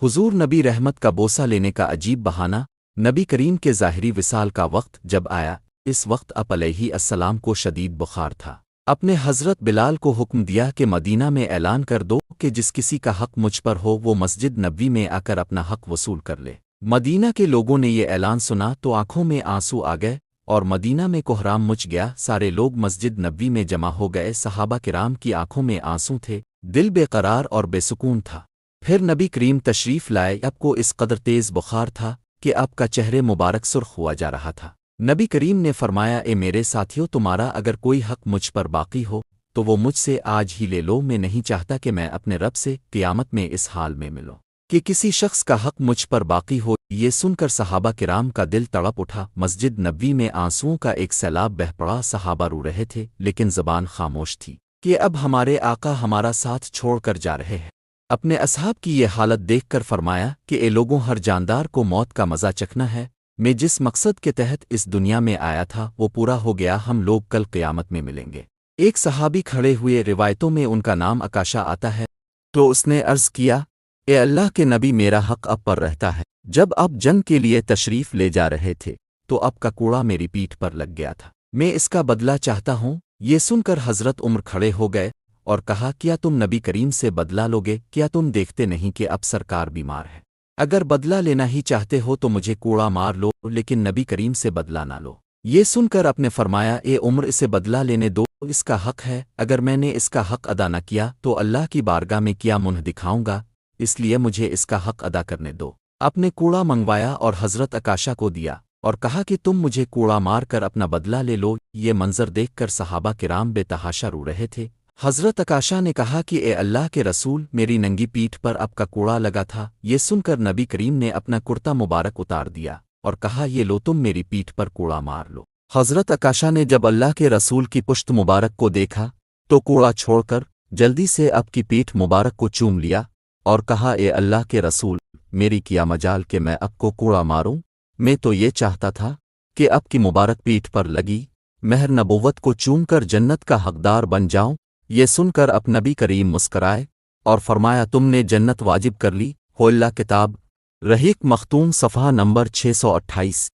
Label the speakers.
Speaker 1: حضور نبی رحمت کا بوسہ لینے کا عجیب بہانہ۔ نبی کریم کے ظاہری وصال کا وقت جب آیا، اس وقت آپ علیہ السلام کو شدید بخار تھا۔ اپنے حضرت بلال کو حکم دیا کہ مدینہ میں اعلان کر دو کہ جس کسی کا حق مجھ پر ہو وہ مسجد نبوی میں آ کر اپنا حق وصول کر لے۔ مدینہ کے لوگوں نے یہ اعلان سنا تو آنکھوں میں آنسو آ گئے اور مدینہ میں کوہرام مچ گیا۔ سارے لوگ مسجد نبوی میں جمع ہو گئے۔ صحابہ کرام کی آنکھوں میں آنسو تھے، دل بے قرار اور بے سکون تھا۔ پھر نبی کریم تشریف لائے۔ اب کو اس قدر تیز بخار تھا کہ اب کا چہرے مبارک سرخ ہوا جا رہا تھا۔ نبی کریم نے فرمایا، اے میرے ساتھیوں، تمہارا اگر کوئی حق مجھ پر باقی ہو تو وہ مجھ سے آج ہی لے لو۔ میں نہیں چاہتا کہ میں اپنے رب سے قیامت میں اس حال میں ملوں کہ کسی شخص کا حق مجھ پر باقی ہو۔ یہ سن کر صحابہ کرام کا دل تڑپ اٹھا۔ مسجد نبوی میں آنسوؤں کا ایک سیلاب بہہ پڑا۔ صحابہ رو رہے تھے لیکن زبان خاموش تھی کہ اب ہمارے آقا ہمارا ساتھ چھوڑ کر جا رہے ہیں۔ اپنے اصحاب کی یہ حالت دیکھ کر فرمایا کہ اے لوگوں، ہر جاندار کو موت کا مزہ چکھنا ہے۔ میں جس مقصد کے تحت اس دنیا میں آیا تھا وہ پورا ہو گیا۔ ہم لوگ کل قیامت میں ملیں گے۔ ایک صحابی کھڑے ہوئے، روایتوں میں ان کا نام عکاشہ آتا ہے، تو اس نے عرض کیا، اے اللہ کے نبی، میرا حق اب پر رہتا ہے۔ جب آپ جنگ کے لیے تشریف لے جا رہے تھے تو اب کا کوڑا میری پیٹھ پر لگ گیا تھا، میں اس کا بدلہ چاہتا ہوں۔ یہ سن کر حضرت عمر کھڑے ہو گئے اور کہا، کیا تم نبی کریم سے بدلہ لوگے؟ کیا تم دیکھتے نہیں کہ اب سرکار بیمار ہے؟ اگر بدلہ لینا ہی چاہتے ہو تو مجھے کوڑا مار لو، لیکن نبی کریم سے بدلہ نہ لو۔ یہ سن کر آپ نے فرمایا، اے عمر، اسے بدلہ لینے دو، اس کا حق ہے۔ اگر میں نے اس کا حق ادا نہ کیا تو اللہ کی بارگاہ میں کیا منہ دکھاؤں گا، اس لیے مجھے اس کا حق ادا کرنے دو۔ آپ نے کوڑا منگوایا اور حضرت عکاشہ کو دیا اور کہا کہ تم مجھے کوڑا مار کر اپنا بدلہ لے لو۔ یہ منظر دیکھ کر صحابہ کرام بے تحاشا رو رہے تھے۔ حضرت عکاشہ نے کہا کہ اے اللہ کے رسول، میری ننگی پیٹھ پر اب کا کوڑا لگا تھا۔ یہ سن کر نبی کریم نے اپنا کرتا مبارک اتار دیا اور کہا، یہ لو، تم میری پیٹھ پر کوڑا مار لو۔ حضرت عکاشہ نے جب اللہ کے رسول کی پشت مبارک کو دیکھا تو کوڑا چھوڑ کر جلدی سے اب کی پیٹھ مبارک کو چوم لیا اور کہا، اے اللہ کے رسول، میری کیا مجال کہ میں اب کو کوڑا ماروں؟ میں تو یہ چاہتا تھا کہ اب کی مبارک پیٹھ پر لگی مہر نبوت کو چوم کر جنت کا حقدار بن جاؤں۔ یہ سن کر اب نبی کریم مسکرائے اور فرمایا، تم نے جنت واجب کر لی ہو۔ اللہ کتاب رحیق مختوم صفحہ نمبر 628۔